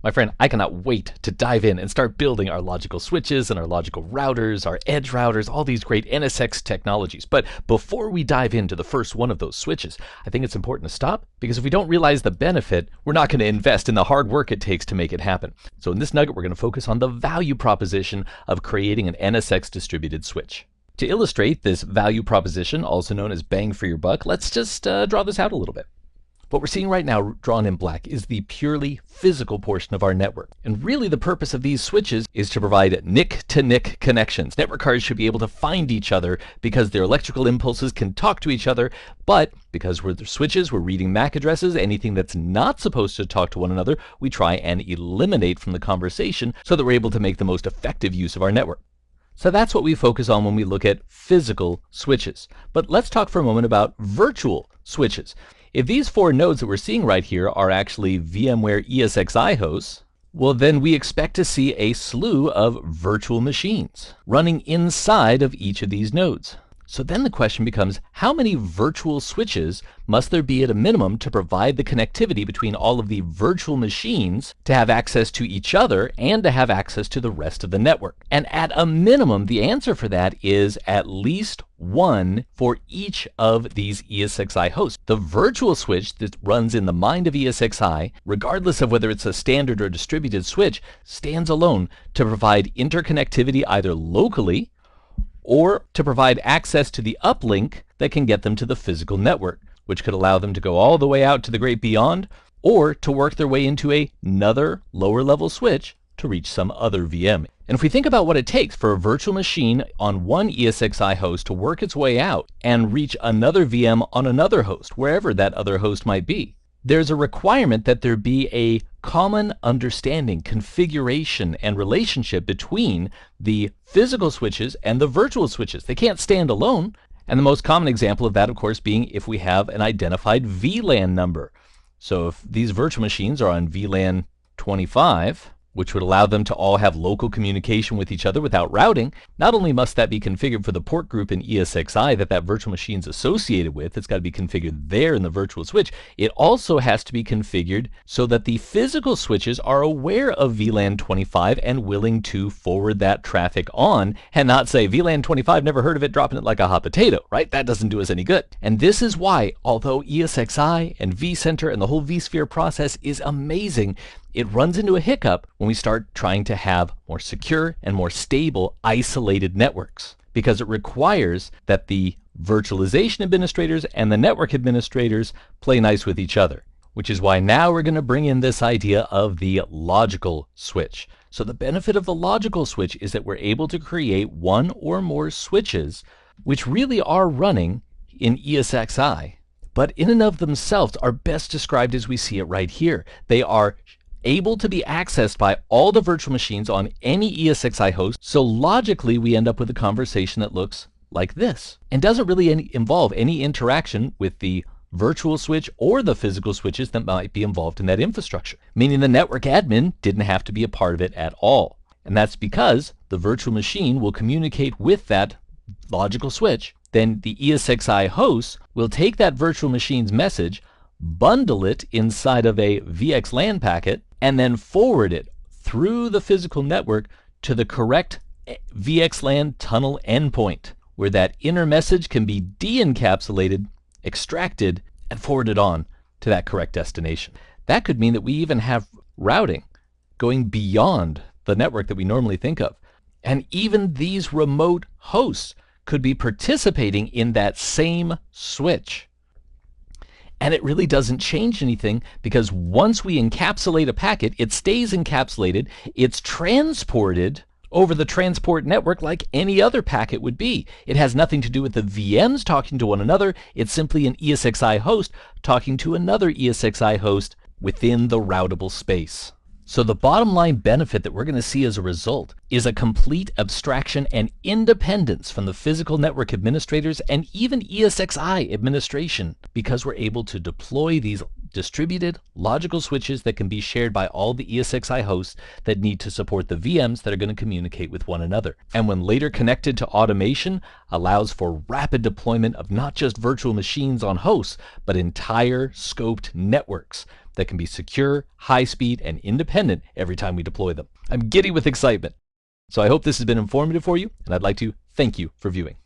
My friend, I cannot wait to dive in and start building our logical switches and our logical routers, our edge routers, all these great NSX technologies. But before we dive into the first one of those switches, I think it's important to stop, because if we don't realize the benefit, we're not going to invest in the hard work it takes to make it happen. So in this nugget, we're going to focus on the value proposition of creating an NSX distributed switch. To illustrate this value proposition, also known as bang for your buck, let's just draw this out a little bit. What we're seeing right now, drawn in black, is the purely physical portion of our network. And really the purpose of these switches is to provide NIC-to-NIC connections. Network cards should be able to find each other because their electrical impulses can talk to each other, but because we're the switches, we're reading MAC addresses, anything that's not supposed to talk to one another, we try and eliminate from the conversation so that we're able to make the most effective use of our network. So that's what we focus on when we look at physical switches. But let's talk for a moment about virtual switches. If these four nodes that we're seeing right here are actually VMware ESXi hosts, well then we expect to see a slew of virtual machines running inside of each of these nodes. So then the question becomes, how many virtual switches must there be at a minimum to provide the connectivity between all of the virtual machines to have access to each other and to have access to the rest of the network? And at a minimum, the answer for that is at least one for each of these ESXi hosts. The virtual switch that runs in the mind of ESXi, regardless of whether it's a standard or distributed switch, stands alone to provide interconnectivity either locally or to provide access to the uplink that can get them to the physical network, which could allow them to go all the way out to the great beyond, or to work their way into another lower level switch to reach some other VM. And if we think about what it takes for a virtual machine on one ESXi host to work its way out and reach another VM on another host, wherever that other host might be, there's a requirement that there be a common understanding, configuration, and relationship between the physical switches and the virtual switches. They can't stand alone. And the most common example of that, of course, being if we have an identified VLAN number. So if these virtual machines are on VLAN 25, which would allow them to all have local communication with each other without routing, not only must that be configured for the port group in ESXi that virtual machine is associated with, it's got to be configured there in the virtual switch, it also has to be configured so that the physical switches are aware of VLAN 25 and willing to forward that traffic on, and not say, VLAN 25, never heard of it, dropping it like a hot potato, right? That doesn't do us any good. And this is why, although ESXi and vCenter and the whole vSphere process is amazing, it runs into a hiccup when we start trying to have more secure and more stable isolated networks, because it requires that the virtualization administrators and the network administrators play nice with each other, which is why now we're going to bring in this idea of the logical switch. So the benefit of the logical switch is that we're able to create one or more switches which really are running in ESXi, but in and of themselves are best described as we see it right here. They are able to be accessed by all the virtual machines on any ESXi host, so logically we end up with a conversation that looks like this and doesn't really involve any interaction with the virtual switch or the physical switches that might be involved in that infrastructure, meaning the network admin didn't have to be a part of it at all. And that's because the virtual machine will communicate with that logical switch. Then the ESXi host will take that virtual machine's message, bundle it inside of a VXLAN packet, and then forward it through the physical network to the correct VXLAN tunnel endpoint, where that inner message can be de-encapsulated, extracted, and forwarded on to that correct destination. That could mean that we even have routing going beyond the network that we normally think of. And even these remote hosts could be participating in that same switch. And it really doesn't change anything, because once we encapsulate a packet, it stays encapsulated. It's transported over the transport network like any other packet would be. It has nothing to do with the VMs talking to one another. It's simply an ESXi host talking to another ESXi host within the routable space. So the bottom line benefit that we're going to see as a result is a complete abstraction and independence from the physical network administrators and even ESXi administration, because we're able to deploy these distributed logical switches that can be shared by all the ESXi hosts that need to support the VMs that are going to communicate with one another. And when later connected to automation, allows for rapid deployment of not just virtual machines on hosts, but entire scoped networks, that can be secure, high speed, and independent every time we deploy them. I'm giddy with excitement. So I hope this has been informative for you, and I'd like to thank you for viewing.